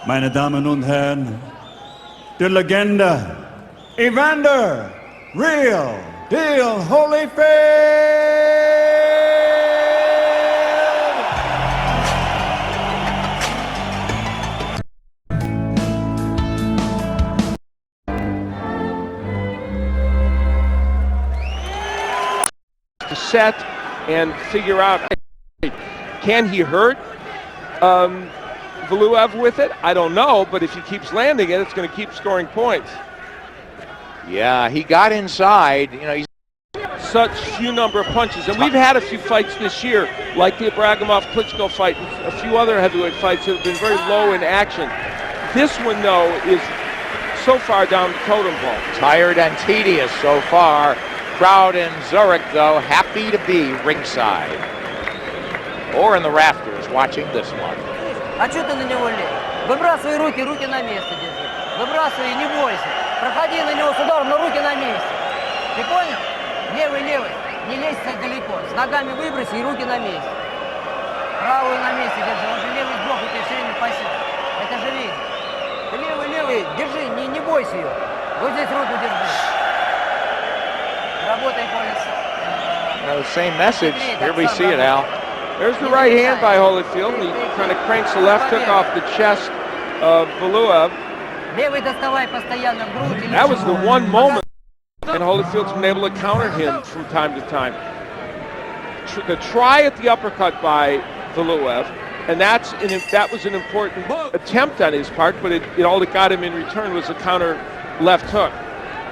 Meine Damen und Herren, die Legende, Evander, Real Deal Holyfield! To set and figure out, can he hurt Valuev with it? I don't know, but if he keeps landing it, it's going to keep scoring points. Yeah, he got inside. You know, he's such few number of punches, and we've had a few fights this year, like the Abragamov-Klitschko fight, and a few other heavyweight fights that have been very low in action. This one, though, is so far down the totem pole. Tired and tedious so far. Crowd in Zurich, though, happy to be ringside or in the rafters watching this one. А что ты на него лезешь? Выбрасывай руки, руки на месте держи. Выбрасывай, не бойся. Проходи на него с ударом, но руки на месте. Ты понял? Левый, левый. Не лезь так далеко. С ногами выброси и руки на месте. Правую на месте держи. Он же левый сбоку тебе все время пасет. Это же видно. Ты левый, левый. Держи, не бойся ее. Вот здесь руку держи. Работай, Полис. Same message. Here we see it, Al. There's the right hand by Holyfield. He kind of cranks the left hook off the chest of Valuev. That was the one moment, and Holyfield's been able to counter him from time to time. The try at the uppercut by Valuev, and that was an important attempt on his part, but all it got him in return was a counter left hook.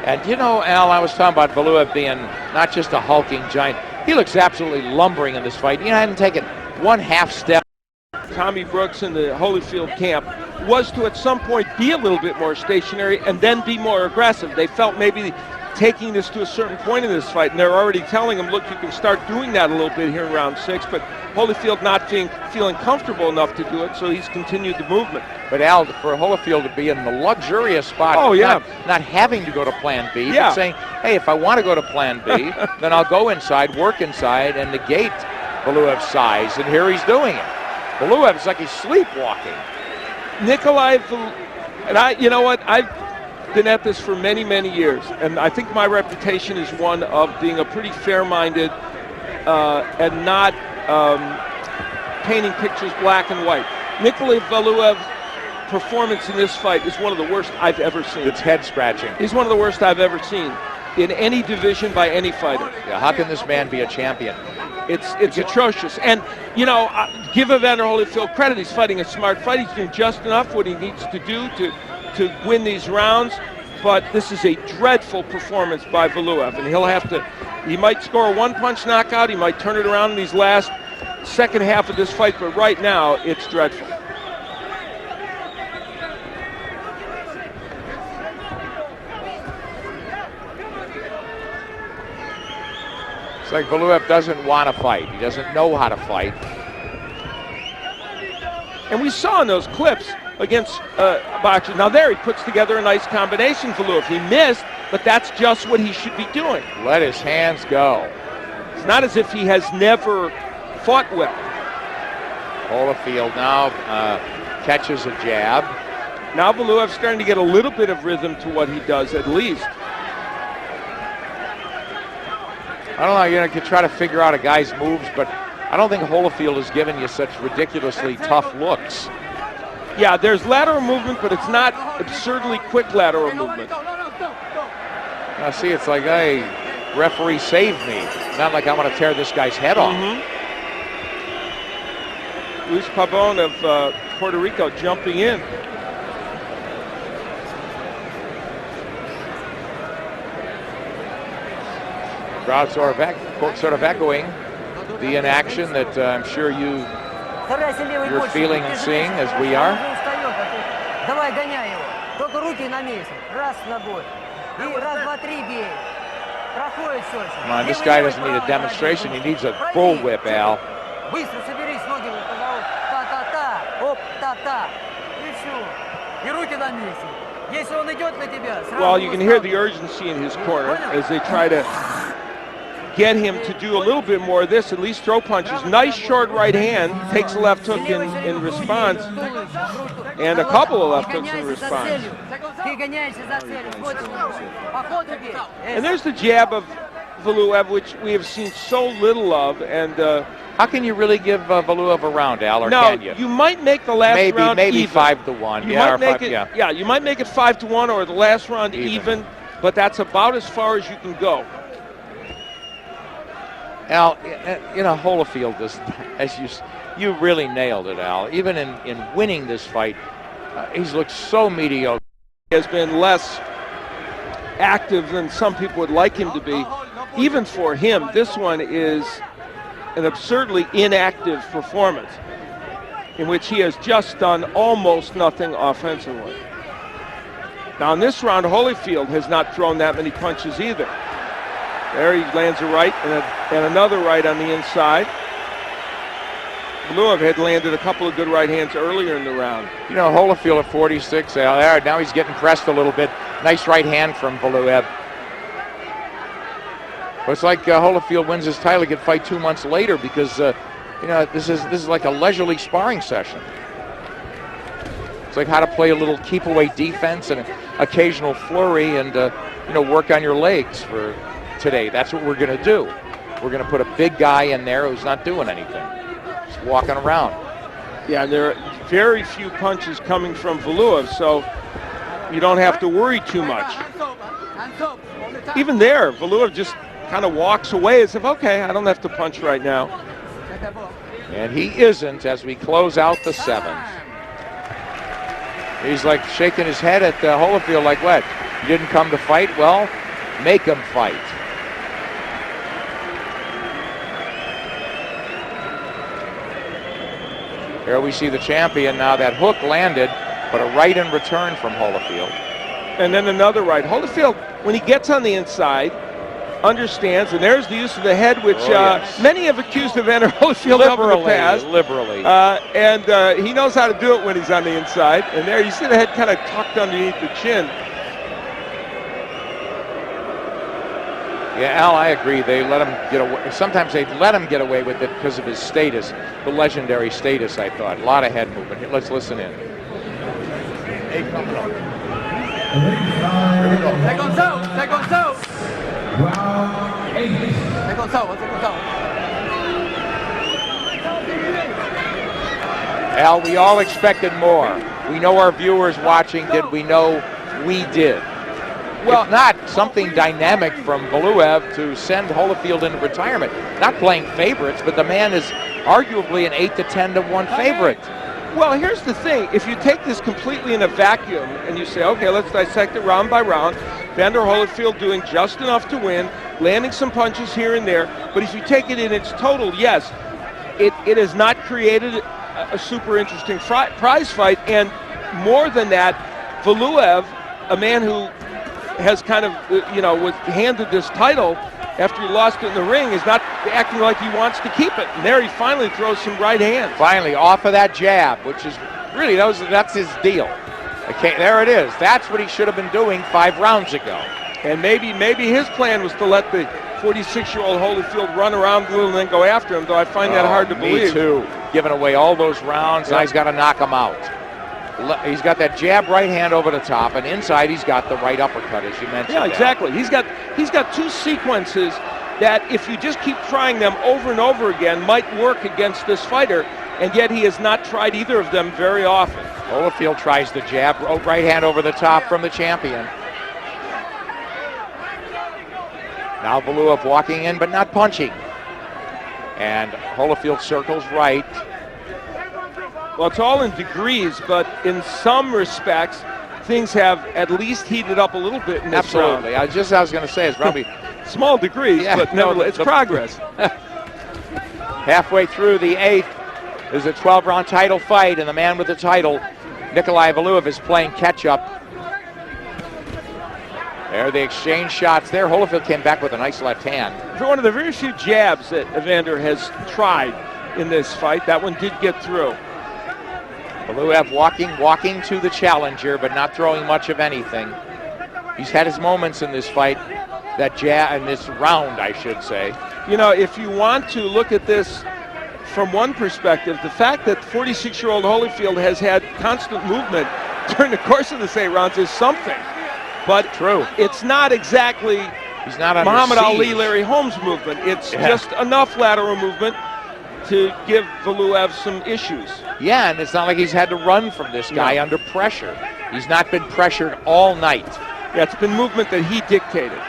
And you know, Al, I was talking about Valuev being not just a hulking giant. He looks absolutely lumbering in this fight. You know, I hadn't taken one half step. Tommy Brooks in the Holyfield camp was to at some point be a little bit more stationary and then be more aggressive. They felt maybe taking this to a certain point in this fight, and they're already telling him, look, you can start doing that a little bit here in round 6, but Holyfield not feeling comfortable enough to do it, so he's continued the movement. But Al, for Holyfield to be in the luxurious spot, not having to go to plan B, but saying, hey, if I want to go to plan B, then I'll go inside, work inside, and negate Valuev's size, and here he's doing it. Valuev is like he's sleepwalking. Nikolai, and you know what, I've been at this for many, many years, and I think my reputation is one of being a pretty fair-minded and not painting pictures black and white. Nikolai Valuev's performance in this fight is one of the worst I've ever seen. It's head-scratching. He's one of the worst I've ever seen in any division by any fighter. Yeah, how can this man be a champion? It's atrocious. And, you know, give Evander Holyfield credit. He's fighting a smart fight. He's doing just enough what he needs to do to win these rounds. But this is a dreadful performance by Valuev. And he might score a one-punch knockout. He might turn it around in these last second half of this fight. But right now, it's dreadful. It's like Valuev doesn't want to fight. He doesn't know how to fight. And we saw in those clips against boxers. Now there he puts together a nice combination, Valuev. He missed, but that's just what he should be doing. Let his hands go. It's not as if he has never fought well. Holyfield now catches a jab. Now Valuev's starting to get a little bit of rhythm to what he does, at least. I don't know, you can try to figure out a guy's moves, but I don't think Holyfield has given you such ridiculously tough looks. Yeah, there's lateral movement, but it's not absurdly quick lateral movement. Now see, it's like, hey, referee saved me. Not like I want to tear this guy's head off. Luis Pabon of Puerto Rico jumping in. Crowd sort of echoing the inaction that I'm sure you're feeling and seeing as we are. Давай, гоняй его. Только руки на месте. Раз ногой. И раз, два, три бей. Проходит все. Come on, this guy doesn't need a demonstration. He needs a bullwhip, Al. Быстро соберись, ноги позовут. Та-та-та. Оп, та-та. И все. И руки на месте. Если он идет на тебя, сразу. Well, you can hear the urgency in his corner as they try to get him to do a little bit more of this, at least throw punches. Nice short right hand, takes a left hook in response. and a couple of left hooks in response. And there's the jab of Valuev, which we have seen so little of. And how can you really give Valuev a round, Al, or can you? You might make the last round maybe even. 5-1. You might make it, you might make it 5-1 or the last round even, but that's about as far as you can go. Al, you know, Holyfield, as you really nailed it, Al. Even in winning this fight, he's looked so mediocre. He has been less active than some people would like him to be. Even for him, this one is an absurdly inactive performance in which he has just done almost nothing offensively. Now in this round, Holyfield has not thrown that many punches either. There he lands a right and another right on the inside. Valuev had landed a couple of good right hands earlier in the round. You know, Holyfield at 46, Al, now he's getting pressed a little bit. Nice right hand from Valuev. But it's like Holyfield wins his title, he could fight 2 months later because you know, this is like a leisurely sparring session. It's like how to play a little keep-away defense and an occasional flurry and you know, work on your legs for today. That's what we're going to do. We're going to put a big guy in there who's not doing anything, just walking around. Yeah, there are very few punches coming from Valuev, so you don't have to worry too much. Even there, Valuev just kind of walks away as if, okay, I don't have to punch right now. And he isn't as we close out the seventh. He's like shaking his head at Holyfield like, what? You didn't come to fight? Well, make him fight. Here we see the champion now. That hook landed, but a right in return from Holyfield. And then another right. Holyfield, when he gets on the inside, understands, and there's the use of the head, which many have accused Evander Holyfield of in the past. Liberally. And he knows how to do it when he's on the inside. And there you see the head kind of tucked underneath the chin. Yeah, Al, I agree. They let him get away. Sometimes they let him get away with it because of his status, the legendary status, I thought. A lot of head movement. Here, let's listen in. Second zone. Round 8. Second zone. Al, we all expected more. We know our viewers watching did. We know we did. Well, if not something dynamic from Valuev to send Holyfield into retirement. Not playing favorites, but the man is arguably an 8-10-1 favorite. Well, here's the thing. If you take this completely in a vacuum and you say, okay, let's dissect it round by round, Evander Holyfield doing just enough to win, landing some punches here and there, but if you take it in its total, yes, it has not created a super interesting prize fight, and more than that, Valuev, a man who has kind of, was handed this title after he lost it in the ring, is not acting like he wants to keep it. And there he finally throws some right hands. Finally, off of that jab, which is really, that's his deal. Okay, there it is. That's what he should have been doing 5 rounds ago. And maybe his plan was to let the 46-year-old Holyfield run around a little and then go after him, though I find that hard to believe. Me too. Giving away all those rounds, now he's got to knock him out. He's got that jab right hand over the top, and inside he's got the right uppercut, as you mentioned. Yeah, exactly. He's got 2 sequences that, if you just keep trying them over and over again, might work against this fighter, and yet he has not tried either of them very often. Holyfield tries the jab, right hand over the top from the champion. Now Valuev walking in, but not punching. And Holyfield circles right. Well, it's all in degrees, but in some respects, things have at least heated up a little bit in this round. Absolutely. I was going to say, it's probably small degrees, but nevertheless, it's progress. Halfway through the 8th is a 12-round title fight, and the man with the title, Nikolai Valuev, is playing catch-up. There they exchange shots there. Holyfield came back with a nice left hand. For one of the very few jabs that Evander has tried in this fight, that one did get through. Valuev walking to the challenger, but not throwing much of anything. He's had his moments in this fight, in this round, I should say. If you want to look at this from one perspective, the fact that 46-year-old Holyfield has had constant movement during the course of this 8 rounds is something. But true, it's not exactly he's not Muhammad siege. Ali, Larry Holmes movement. It's just enough lateral movement to give Valuev some issues. Yeah, and it's not like he's had to run from this guy under pressure. He's not been pressured all night. Yeah, it's been movement that he dictated.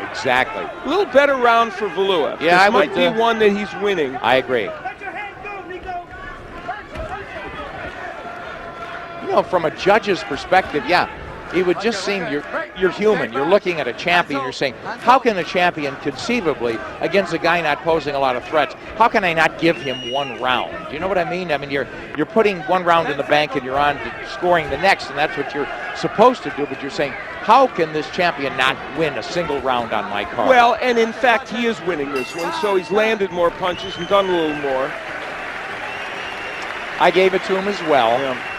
Exactly. A little better round for Valuev. Yeah, this might be one that he's winning. I agree. You know, from a judge's perspective, yeah, it would just seem you're human. You're looking at a champion. You're saying, how can a champion conceivably, against a guy not posing a lot of threats, how can I not give him 1 round? Do you know what I mean? I mean, you're putting 1 round in the bank and you're on to scoring the next, and that's what you're supposed to do. But you're saying, how can this champion not win a single round on my card? Well, and in fact, he is winning this one, so he's landed more punches and done a little more. I gave it to him as well. Yeah.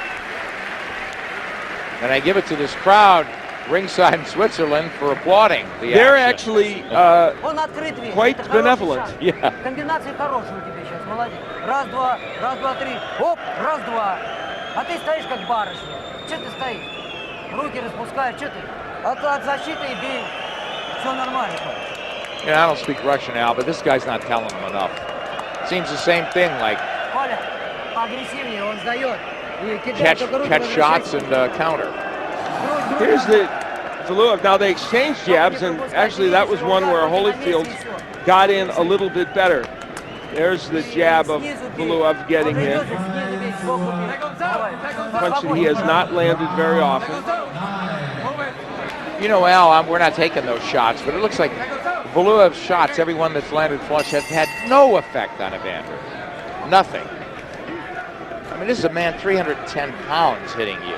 And I give it to this crowd ringside in Switzerland for applauding the They're action. actually quite benevolent. Yeah. Комбинации хорошие у тебя сейчас, молодец. Раз, два, 3. Оп, раз, два. А ты стоишь как барышня. Че ты стоишь? Руки распускаешь, че ты? От защиты и бей. Все нормально. Yeah, I don't speak Russian, Al, but this guy's not telling him enough. Seems the same thing, like Коля, агрессивнее, он сдает. catch shots and counter. Here's the Valuev. Now they exchanged jabs, and actually that was one where Holyfield got in a little bit better. There's the jab of Valuev getting in. Punch that he has not landed very often. You know, Al, we're not taking those shots, but it looks like Valuev's shots, every one that's landed flush, has had no effect on Evander. Nothing. I mean, this is a man 310 pounds hitting you.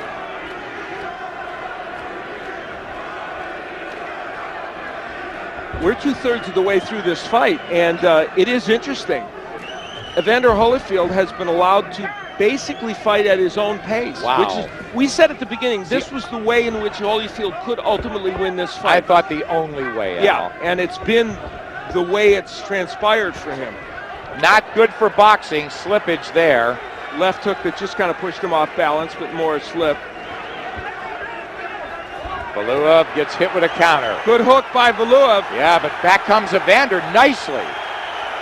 We're 2/3 of the way through this fight, and it is interesting. Evander Holyfield has been allowed to basically fight at his own pace. Wow. Which is, we said at the beginning, this was the way in which Holyfield could ultimately win this fight. I thought the only way, Al. Yeah, and it's been the way it's transpired for him. Not good for boxing, slippage there. Left hook that just kind of pushed him off balance, but more a slip. Valuev gets hit with a counter. Good hook by Valuev. Yeah, but back comes Evander nicely.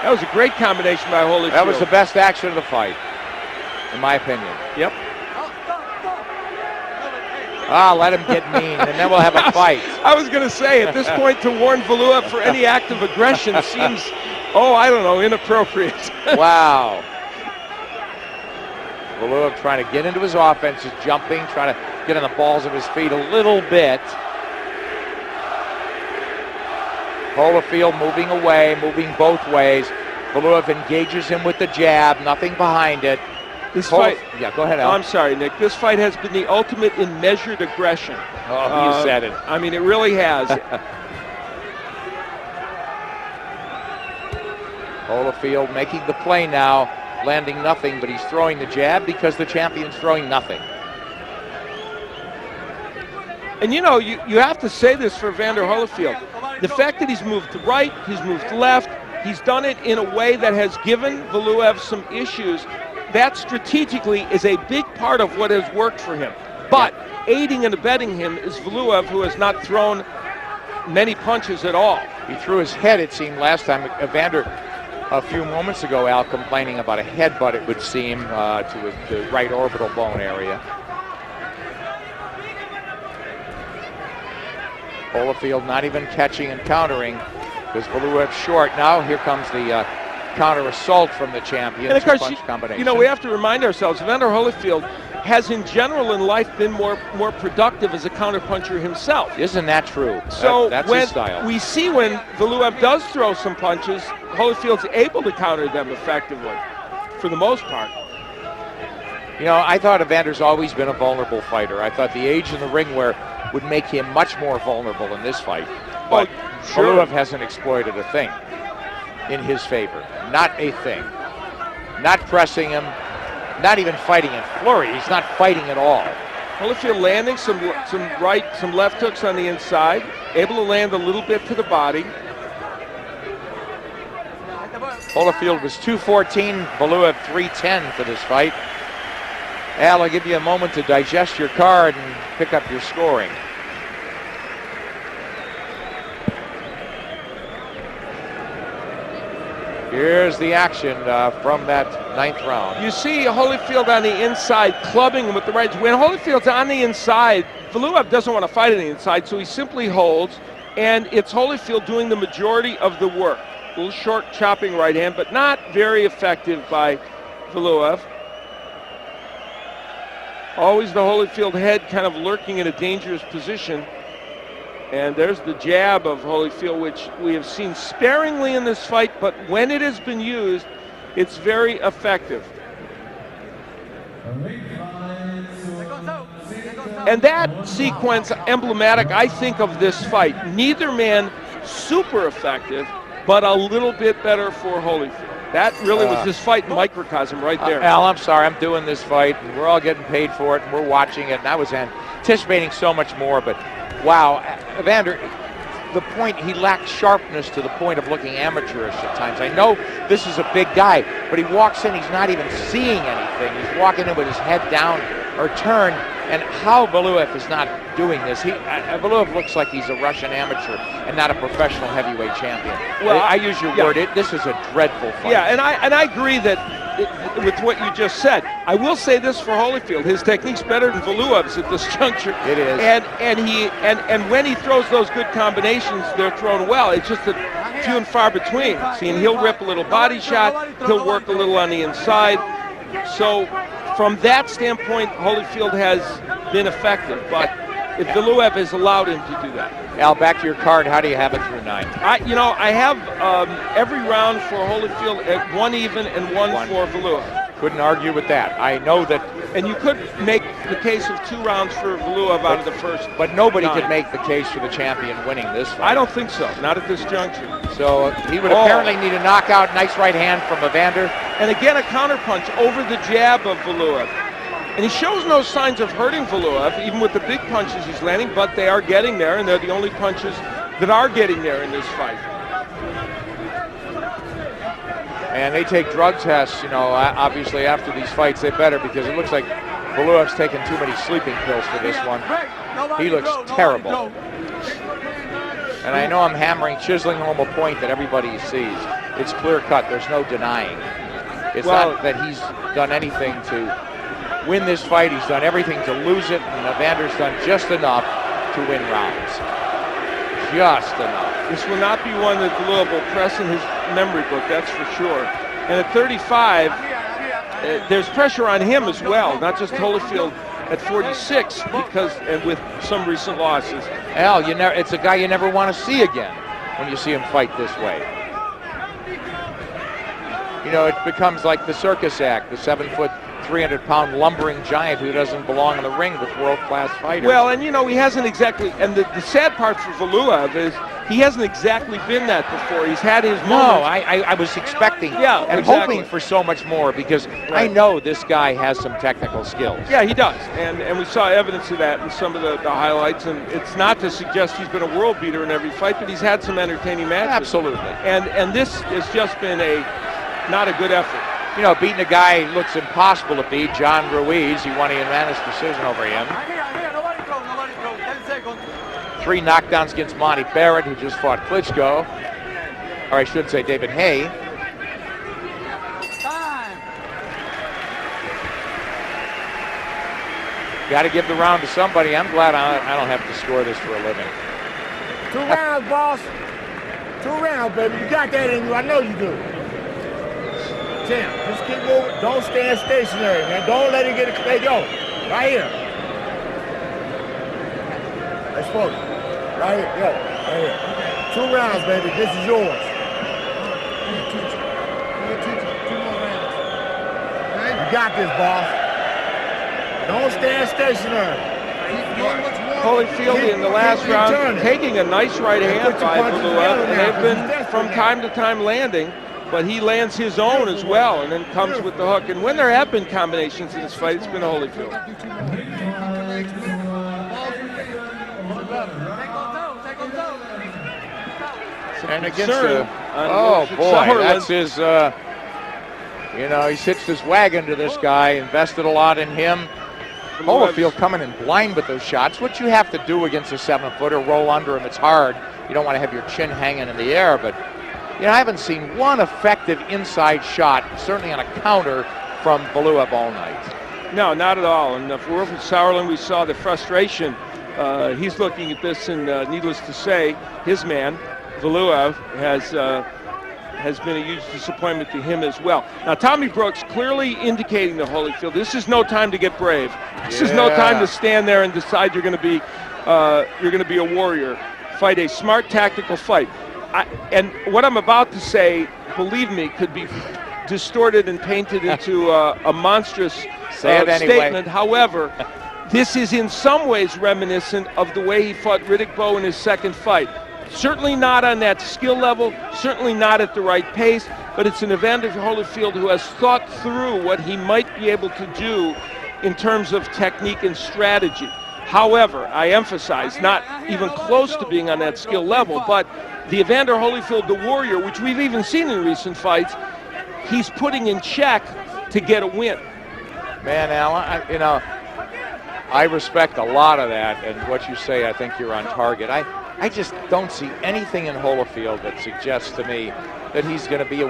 That was a great combination by Holyfield. That was the best action of the fight, in my opinion. Yep. Let him get mean, and then we'll have a fight. I was going to say, at this point, to warn Valuev for any act of aggression seems, I don't know, inappropriate. Wow. Valuev trying to get into his offense, is jumping, trying to get on the balls of his feet a little bit. Holyfield moving away, moving both ways. Valuev engages him with the jab, nothing behind it. This fight, yeah, go ahead, Al. I'm sorry, Nick. This fight has been the ultimate in measured aggression. Oh, you said it. I mean, it really has. Holyfield making the play now, landing nothing, but he's throwing the jab because the champion's throwing nothing. And you know, you have to say this for Evander Holyfield. The fact that he's moved to right, he's moved to left, he's done it in a way that has given Valuev some issues. That strategically is a big part of what has worked for him. But aiding and abetting him is Valuev, who has not thrown many punches at all. He threw his head, it seemed, last time. Evander, a few moments ago, Al, complaining about a headbutt, it would seem, to the right orbital bone area. Holyfield not even catching and countering because Valuev's short. Now here comes the counter assault from the champion. And of course, combination. you know, we have to remind ourselves, Evander Holyfield has in general in life been more productive as a counterpuncher himself. Isn't that true? So that's when his style. we see when Valuev does throw some punches, Holyfield's able to counter them effectively, for the most part. You know, I thought Evander's always been a vulnerable fighter. I thought the age in the ring would make him much more vulnerable in this fight. But Valuev hasn't exploited a thing in his favor. Not a thing. Not pressing him, not even fighting in flurry. He's not fighting at all. Holyfield landing some left hooks on the inside, able to land a little bit to the body. Holyfield was 214, Valuev 310 for this fight. Al, I'll give you a moment to digest your card and pick up your scoring. Here's the action from that 9th round. You see Holyfield on the inside clubbing him with the right. When Holyfield's on the inside, Valuev doesn't want to fight on the inside, so he simply holds, and it's Holyfield doing the majority of the work. A little short chopping right hand, but not very effective by Valuev. Always the Holyfield head kind of lurking in a dangerous position. And there's the jab of Holyfield, which we have seen sparingly in this fight, but when it has been used, it's very effective. And that sequence emblematic, I think, of this fight. Neither man super effective, but a little bit better for Holyfield. That really was this fight in microcosm right there. Al, I'm sorry, I'm doing this fight, and we're all getting paid for it, and we're watching it, and I was anticipating so much more, but wow, Evander, the point, he lacks sharpness to the point of looking amateurish at times. I know this is a big guy, but he walks in, he's not even seeing anything. He's walking in with his head down or turned, and how Valuev is not doing this. Valuev looks like he's a Russian amateur and not a professional heavyweight champion. Well, I use your word, this is a dreadful fight. Yeah, and I agree that with what you just said. I will say this for Holyfield: his technique's better than Valuev's at this juncture. It is. And when he throws those good combinations, they're thrown well. It's just a few and far between. See, and he'll rip a little body shot. He'll work a little on the inside. So from that standpoint, Holyfield has been effective. But if Valuev has allowed him to do that. Al, back to your card. How do you have it through 9? I have every round for Holyfield at 1 even and 1 for Valuev. Couldn't argue with that. I know that. And you could make the case of 2 rounds for Valuev out of the first. But nobody 9. could make the case for the champion winning this fight. I don't think so. Not at this juncture. So he would apparently need a knockout. Nice right hand from Evander. And again, a counterpunch over the jab of Valuev. And he shows no signs of hurting Valuev, even with the big punches he's landing, but they are getting there, and they're the only punches that are getting there in this fight. And they take drug tests, obviously after these fights they better, because it looks like Valuev's taken too many sleeping pills for this one. He looks terrible. And I know I'm chiseling home a point that everybody sees. It's clear cut, there's no denying. It's not that he's done anything to win this fight, he's done everything to lose it, and Evander's done just enough to win rounds. Just enough. This will not be one that Valuev will press in his memory book, that's for sure. And at 35, there's pressure on him as well, not just Holyfield at 46, and with some recent losses. Al, it's a guy you never want to see again when you see him fight this way. It becomes like the circus act, the 7-foot, 300-pound lumbering giant who doesn't belong in the ring with world-class fighters. Well, and he hasn't exactly, and the sad part for Valuev is he hasn't exactly been that before. He's had his moments. No, I was expecting and hoping for so much more, because I know this guy has some technical skills. Yeah, he does, and we saw evidence of that in some of the highlights, and it's not to suggest he's been a world beater in every fight, but he's had some entertaining matches. Absolutely. And this has just been not a good effort. Beating a guy who looks impossible to beat, John Ruiz. He won a unanimous decision over him. 3 knockdowns against Monty Barrett, who just fought Klitschko. Or I should say David Hay. Got to give the round to somebody. I'm glad I don't have to score this for a living. 2 rounds, boss. 2 rounds, baby. You got that in you. I know you do. Just keep moving. Don't stand stationary, man. Don't let it get a go. Right here. Let's focus. Right here. Yo. Right here. 2 rounds, baby. This is yours. 2 more rounds. You got this, boss. Don't stand stationary. Holyfield in the last round taking a nice right hand by Valuev, and they've been from time to time landing. But he lands his own as well, and then comes with the hook. And when there have been combinations in this fight, it's been Holyfield. And against Oh, boy, that's his, you know, he's hitched his wagon to this guy, invested a lot in him. Holyfield coming in blind with those shots. What you have to do against a 7-footer, roll under him, it's hard. You don't want to have your chin hanging in the air, but, you know, I haven't seen one effective inside shot, certainly on a counter, from Valuev all night. No, not at all. And for Wilfred Sauerland, we saw the frustration. He's looking at this, and needless to say, his man, Valuev, has been a huge disappointment to him as well. Now, Tommy Brooks clearly indicating to Holyfield, this is no time to get brave. This is no time to stand there and decide you're going to be a warrior. Fight a smart tactical fight. And what I'm about to say, believe me, could be distorted and painted into a monstrous statement. However, this is in some ways reminiscent of the way he fought Riddick Bowe in his second fight. Certainly not on that skill level, certainly not at the right pace, but it's an Evander Holyfield who has thought through what he might be able to do in terms of technique and strategy. However, I emphasize, not even close to being on that skill level, but the Evander Holyfield, the warrior, which we've even seen in recent fights, he's putting in check to get a win. Man, Alan, you know, I respect a lot of that, and what you say, I think you're on target. I just don't see anything in Holyfield that suggests to me that he's going to be a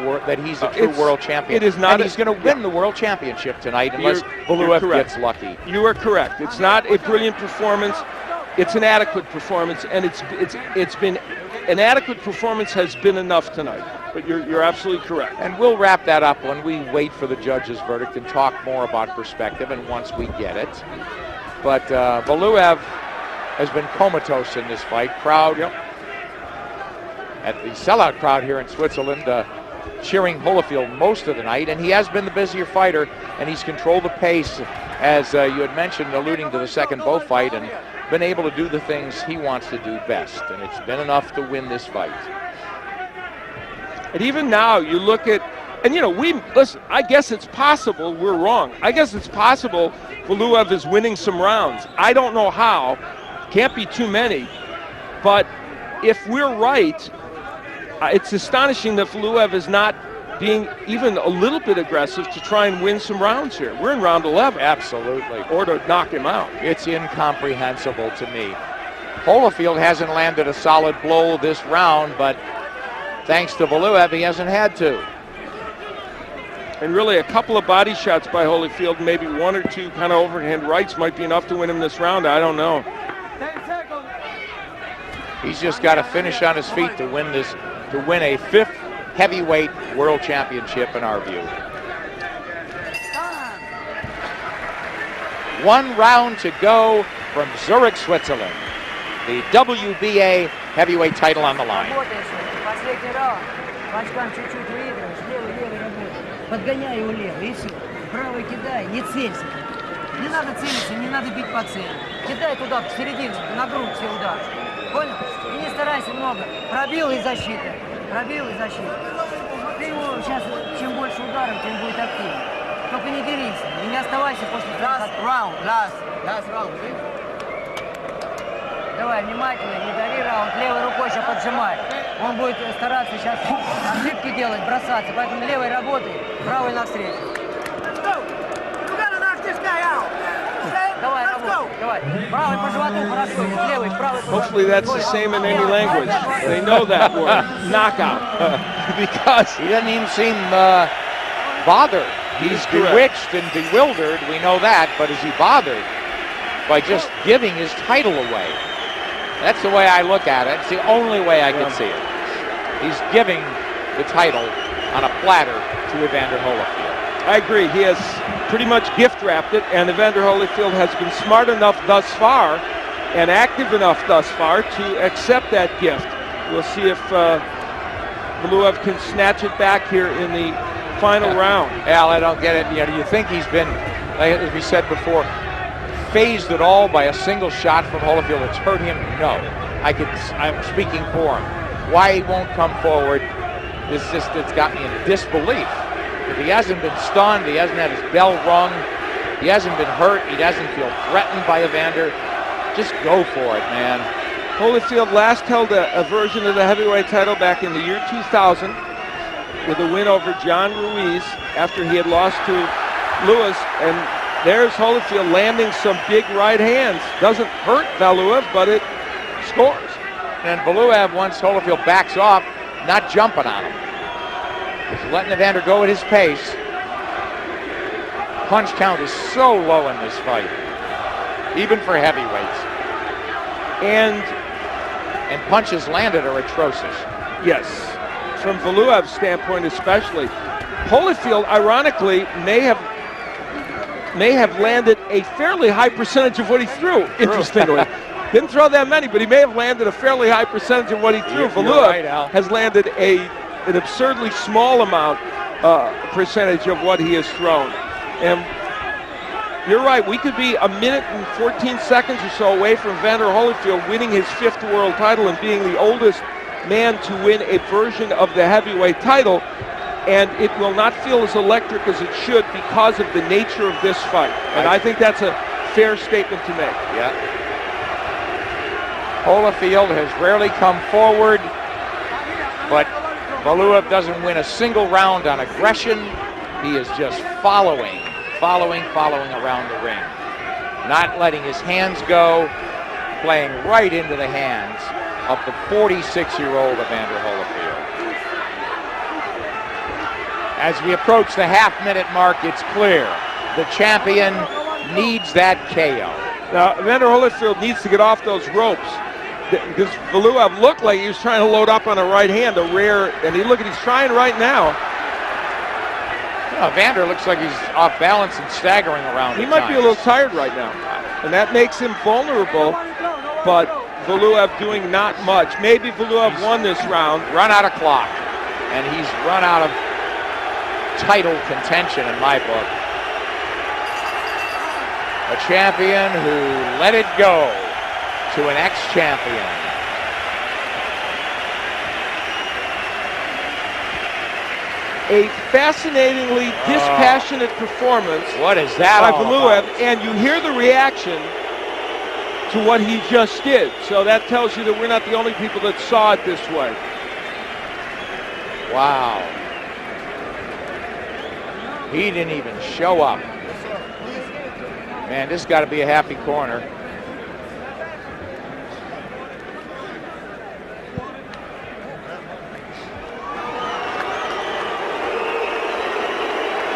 true world champion. It is not. And he's going to win the world championship tonight unless Valuev gets lucky. You are correct. It's not a brilliant performance. It's an adequate performance, and it's been an adequate performance has been enough tonight. But you're absolutely correct. And we'll wrap that up when we wait for the judge's verdict and talk more about perspective, and once we get it. But Valuev has been comatose in this fight. Crowd at the sellout crowd here in Switzerland cheering Holyfield most of the night, and he has been the busier fighter, and he's controlled the pace, as you had mentioned, alluding to the second Bowe fight, and been able to do the things he wants to do best, and it's been enough to win this fight. And even now, you look at, and you know, listen, I guess it's possible we're wrong. I guess it's possible Valuev is winning some rounds. I don't know how. Can't be too many. But if we're right, it's astonishing that Valuev is not being even a little bit aggressive to try and win some rounds here. We're in round 11. Absolutely. Or to knock him out. It's incomprehensible to me. Holyfield hasn't landed a solid blow this round, but thanks to Valuev, he hasn't had to. And really a couple of body shots by Holyfield, maybe one or two kind of overhand rights might be enough to win him this round. I don't know. He's just got to finish on his feet to win this, to win a 5th heavyweight world championship in our view. 1 round to go from Zurich, Switzerland. The WBA heavyweight title on the line. Подгоняй его левый, и все. Правый кидай, не целься. Не надо целиться, не надо бить по цели. Кидай туда, в середину, на грудь все удары. Понял? И не старайся много. Пробил и защита. Пробил и защита. Ты его сейчас, чем больше ударов, тем будет активнее. Только не дерись, и не оставайся после раунд. Last round. Давай, внимательно, не дави раунд. Левой рукой сейчас поджимай. Он будет стараться сейчас ошибки делать, бросаться. Поэтому левой работай, правой навстречу. Давай, работай, давай. Правой по животу хорошо, левой, правой по животу. Hopefully that's the same in any language. They know that word, knockout. Because he doesn't even seem bothered. He's bewitched and bewildered, we know that, but is he bothered by just giving his title away? That's the way I look at it. It's the only way I can see it. He's giving the title on a platter to Evander Holyfield. I agree. He has pretty much gift-wrapped it, and Evander Holyfield has been smart enough thus far and active enough thus far to accept that gift. We'll see if Valuev can snatch it back here in the final round. Al, I don't get it. You know, do you think he's been, as we said before, phased at all by a single shot from Holyfield that's hurt him? No. I'm speaking for him. Why he won't come forward is just, it's got me in disbelief. If he hasn't been stunned, he hasn't had his bell rung, he hasn't been hurt, he doesn't feel threatened by Evander, just go for it, man. Holyfield last held a version of the heavyweight title back in the year 2000 with a win over John Ruiz after he had lost to Lewis. And there's Holyfield landing some big right hands. Doesn't hurt Valuev, but it scores. And Valuev, once Holyfield backs off, not jumping on him. He's letting Evander go at his pace. Punch count is so low in this fight, even for heavyweights. And punches landed are atrocious. Yes, from Valuev's standpoint especially. Holyfield, ironically, may have landed a fairly high percentage of what he threw, interestingly. Didn't throw that many, but he may have landed a fairly high percentage of what he threw. Valuev has landed an absurdly small amount, percentage of what he has thrown. And you're right, we could be a minute and 14 seconds or so away from Evander Holyfield winning his 5th world title and being the oldest man to win a version of the heavyweight title. And it will not feel as electric as it should because of the nature of this fight. And I think that's a fair statement to make. Yeah. Holyfield has rarely come forward, but Valuev doesn't win a single round on aggression. He is just following around the ring. Not letting his hands go, playing right into the hands of the 46-year-old Evander Holyfield. As we approach the half-minute mark, it's clear the champion needs that KO. Now, Evander Holyfield needs to get off those ropes because Valuev looked like he was trying to load up on a right hand, and he's trying right now. Evander looks like he's off balance and staggering around. He might be a little tired right now, and that makes him vulnerable, but Valuev doing not much. Maybe Valuev won this round. Run out of clock, and he's run out of title contention in my book. A champion who let it go to an ex-champion. A fascinatingly dispassionate performance. What is that by all Valuev, about? and you hear the reaction to what he just did. So that tells you that we're not the only people that saw it this way. Wow. He didn't even show up. Man, this got to be a happy corner.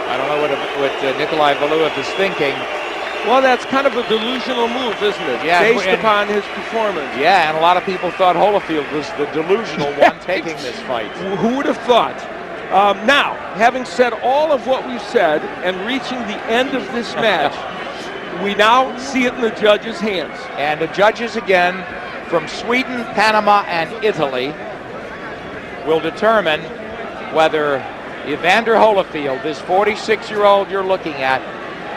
I don't know what Nikolai Valuev is thinking. Well, that's kind of a delusional move, isn't it? Yeah, based upon his performance. Yeah, and a lot of people thought Holyfield was the delusional one taking this fight. Who would have thought? Now, having said all of what we've said and reaching the end of this match, we now see it in the judges' hands. And the judges, again, from Sweden, Panama, and Italy, will determine whether Evander Holyfield, this 46-year-old you're looking at,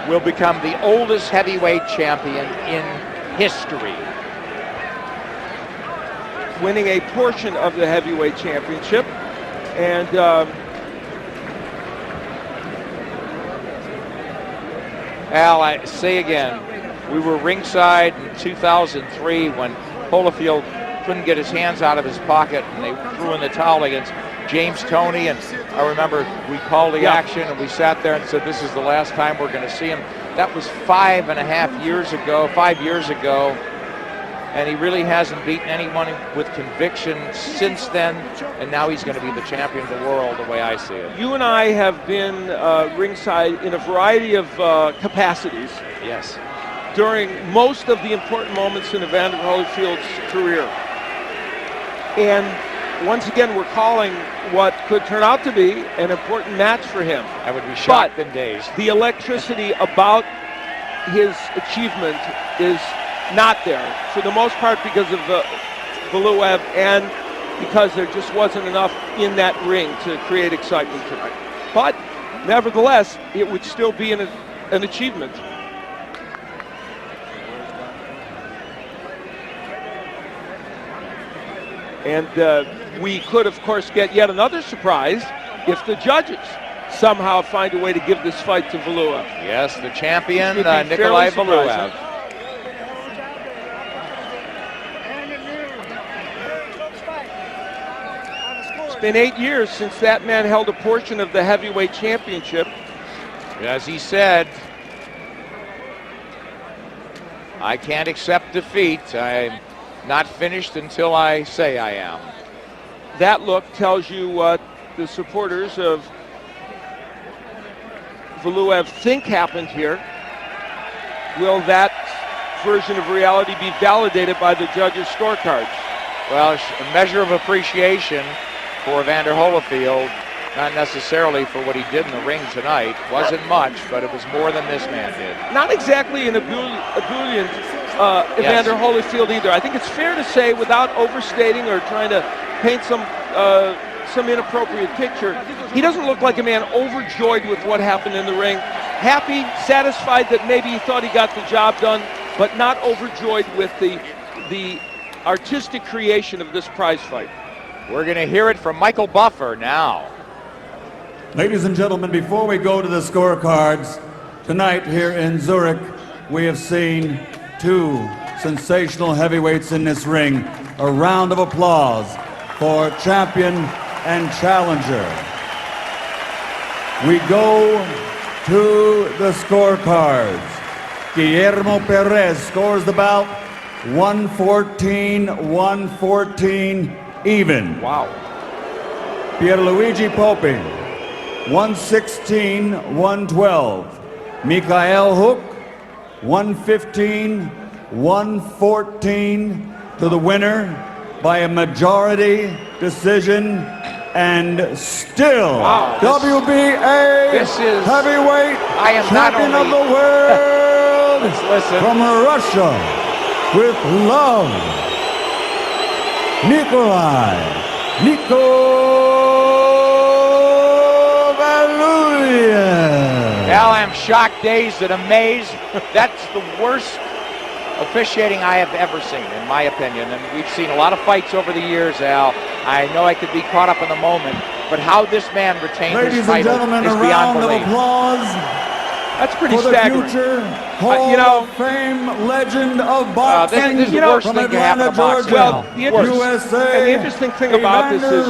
will become the oldest heavyweight champion in history. Winning a portion of the heavyweight championship. And Al, I say again, we were ringside in 2003 when Holyfield couldn't get his hands out of his pocket and they threw in the towel against James Toney, and I remember we called the action and we sat there and said this is the last time we're going to see him. That was 5 years ago, and he really hasn't beaten anyone with conviction since then, and now he's going to be the champion of the world the way I see it. You and I have been ringside in a variety of capacities. Yes. During most of the important moments in Evander Holyfield's career. And once again, we're calling what could turn out to be an important match for him. I would be shocked in days. The electricity about his achievement is not there, for the most part because of Valuev and because there just wasn't enough in that ring to create excitement tonight. But nevertheless, it would still be an achievement. And we could, of course, get yet another surprise if the judges somehow find a way to give this fight to Valuev. Yes, the champion, Nikolai Valuev. been 8 years since that man held a portion of the heavyweight championship. As he said, I can't accept defeat. I'm not finished until I say I am. That look tells you what the supporters of Valuev think happened here. Will that version of reality be validated by the judges' scorecards? Well, a measure of appreciation for Evander Holyfield, not necessarily for what he did in the ring tonight. Wasn't much, but it was more than this man did. Not exactly an ebullient Evander Holyfield either. I think it's fair to say, without overstating or trying to paint some inappropriate picture, he doesn't look like a man overjoyed with what happened in the ring. Happy, satisfied that maybe he thought he got the job done, but not overjoyed with the artistic creation of this prize fight. We're going to hear it from Michael Buffer now. Ladies and gentlemen, before we go to the scorecards, tonight here in Zurich, we have seen two sensational heavyweights in this ring. A round of applause for champion and challenger. We go to the scorecards. Guillermo Perez scores the bout 114-114 even. Wow. Pierluigi Poppi 116-112. Mikael Hook 115-114 to the winner by a majority decision, and still WBA heavyweight champion of the world from Russia with love, Nikolai Valuev. Al, I'm shocked, dazed, and amazed. That's the worst officiating I have ever seen, in my opinion. And we've seen a lot of fights over the years, Al. I know I could be caught up in the moment, but how this man retained his title is beyond belief. Ladies and gentlemen, a round of applause. That's pretty for staggering. The future Hall of Fame legend of boxing. This is the worst thing to happen to boxing. Well, USA, and the interesting thing about this is,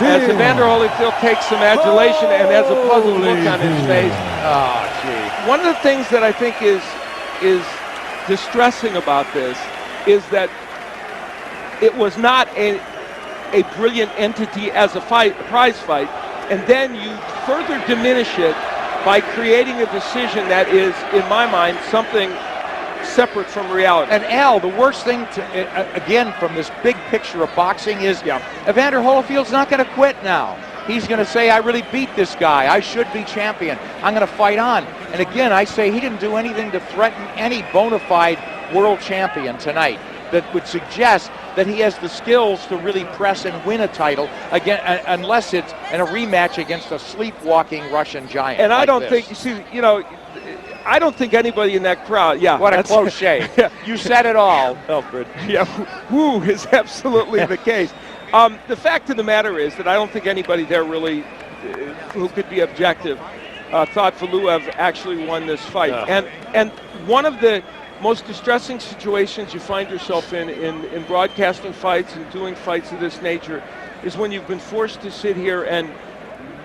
as Evander Holyfield takes some adulation and has a puzzled look on his face. Oh, gee. One of the things that I think is distressing about this is that it was not a brilliant entity as a prize fight, and then you further diminish it by creating a decision that is, in my mind, something separate from reality. And Al, the worst thing, again, from this big picture of boxing is Evander Holyfield's not going to quit now. He's going to say, I really beat this guy. I should be champion. I'm going to fight on. And again, I say he didn't do anything to threaten any bona fide world champion tonight that would suggest that he has the skills to really press and win a title again, unless it's in a rematch against a sleepwalking Russian giant. And I don't this. think, I don't think anybody in that crowd, what a close shave. You said it all, Alfred. Yeah, woo is absolutely the case. The fact of the matter is that I don't think anybody there really, who could be objective, thought Valuev actually won this fight. And one of the most distressing situations you find yourself in broadcasting fights and doing fights of this nature is when you've been forced to sit here, and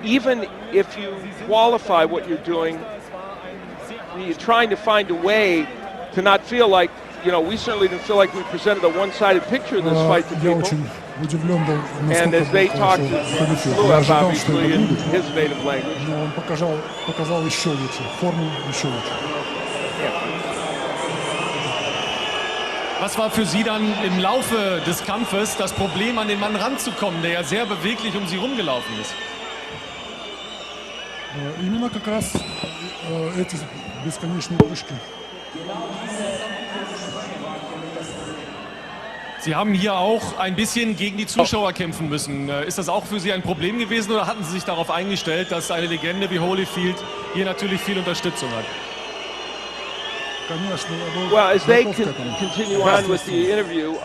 even if you qualify what you're doing, you're trying to find a way to not feel like, we certainly didn't feel like we presented a one-sided picture of this fight to people. And as they talked to Valuev, obviously, in his native language. Was war für Sie dann im Laufe des Kampfes das Problem, an den Mann ranzukommen, der ja sehr beweglich um Sie rumgelaufen ist? Именно как раз эти бесконечные прыжки. Sie haben hier auch ein bisschen gegen die Zuschauer kämpfen müssen. Ist das auch für Sie ein Problem gewesen oder hatten Sie sich darauf eingestellt, dass eine Legende wie Holyfield hier natürlich viel Unterstützung hat? Well, as they continue on with the interview,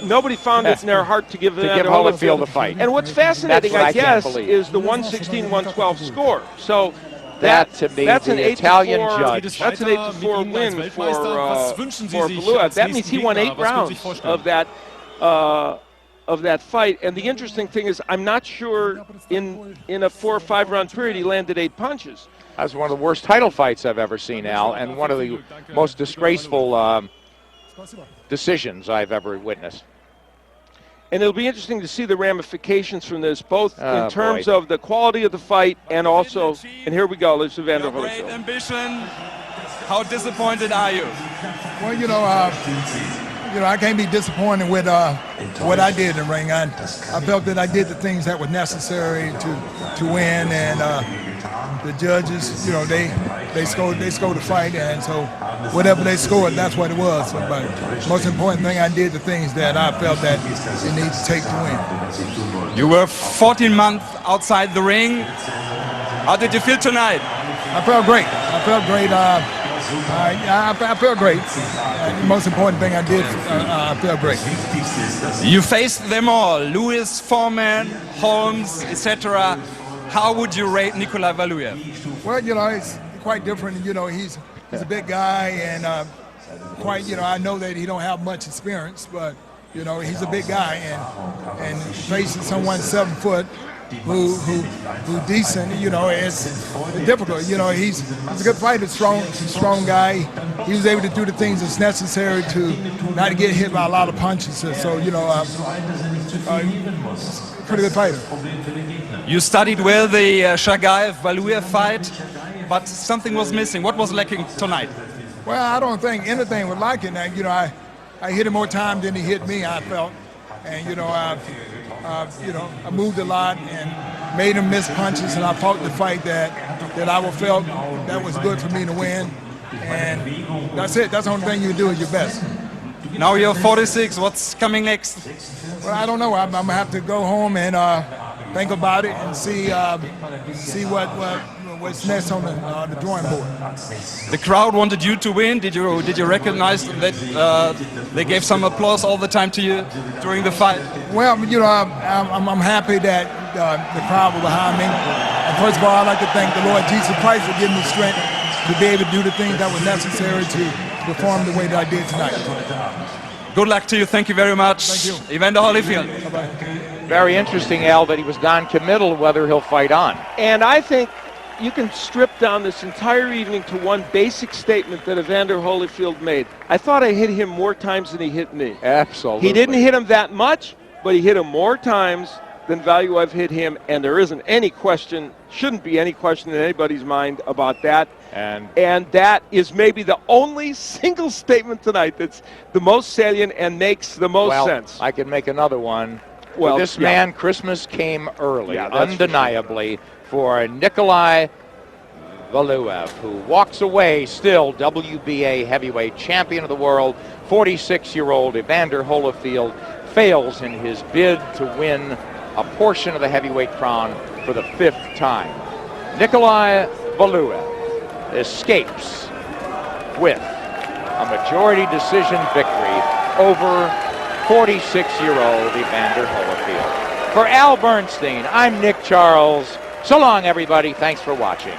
nobody found it in their heart to give Holyfield a fight. And what's fascinating, I guess, is the 116-112 score. So that's an Italian judge. That's an 8-4 win for Valuev. That means he won 8 rounds of that of that fight. And the interesting thing is, I'm not sure in a 4 or 5 round period he landed 8 punches. That was one of the worst title fights I've ever seen, Al, and one of the most disgraceful decisions I've ever witnessed. And it'll be interesting to see the ramifications from this, both in terms of the quality of the fight and also, and here we go, there's Evander Holyfield. Great ambition. How disappointed are you? Well, you know, I can't be disappointed with what I did in the ring. I felt that I did the things that were necessary to win, and the judges, you know, they scored the fight, and so whatever they scored, that's what it was. But most important thing, I did the things that I felt that it needed to take to win. You were 14 months outside the ring. How did you feel tonight? I felt great. I felt great. I felt great. The most important thing I did, I felt great. You faced them all, Lewis, Foreman, Holmes, etc. How would you rate Nikolai Valuev? Well, you know, it's quite different. You know, he's a big guy, and quite, you know, I know that he don't have much experience, but you know, he's a big guy, and facing someone 7 foot who decent, you know, it's difficult. You know, he's a good fighter, strong guy. He was able to do the things that's necessary to not get hit by a lot of punches. So you know, pretty good fighter. You studied well the Shagaev-Valuev fight, but something was missing. What was lacking tonight? Well, I don't think anything was lacking. You know, I hit him more time than he hit me, I felt, and you know, I moved a lot and made him miss punches, and I fought the fight that I felt that was good for me to win, and that's it. That's the only thing you can do is your best. Now you're 46. What's coming next? Well, I don't know. I'm gonna have to go home and think about it and see what's next on the drawing board. The crowd wanted you to win. Did you recognize that they gave some applause all the time to you during the fight? Well, you know, I'm happy that the crowd was behind me. And first of all, I'd like to thank the Lord Jesus Christ for giving me strength to be able to do the things that were necessary to perform the way that I did tonight. Good luck to you. Thank you very much. Thank you. Evander Holyfield. Bye-bye. Very interesting, Al, that he was non-committal whether he'll fight on. And I think you can strip down this entire evening to one basic statement that Evander Holyfield made. I thought I hit him more times than he hit me. Absolutely. He didn't hit him that much, but he hit him more times than Valuev hit him, and there isn't any question, shouldn't be any question in anybody's mind about that. And that is maybe the only single statement tonight that's the most salient and makes the most sense. I could make another one. Well, this man, Christmas came early, that's undeniably, for Nikolai Valuev, who walks away still WBA heavyweight champion of the world. 46-year-old Evander Holyfield fails in his bid to win a portion of the heavyweight crown for the 5th time. Nikolai Valuev escapes with a majority decision victory over 46-year-old Evander Holyfield. For Al Bernstein, I'm Nick Charles. So long, everybody. Thanks for watching.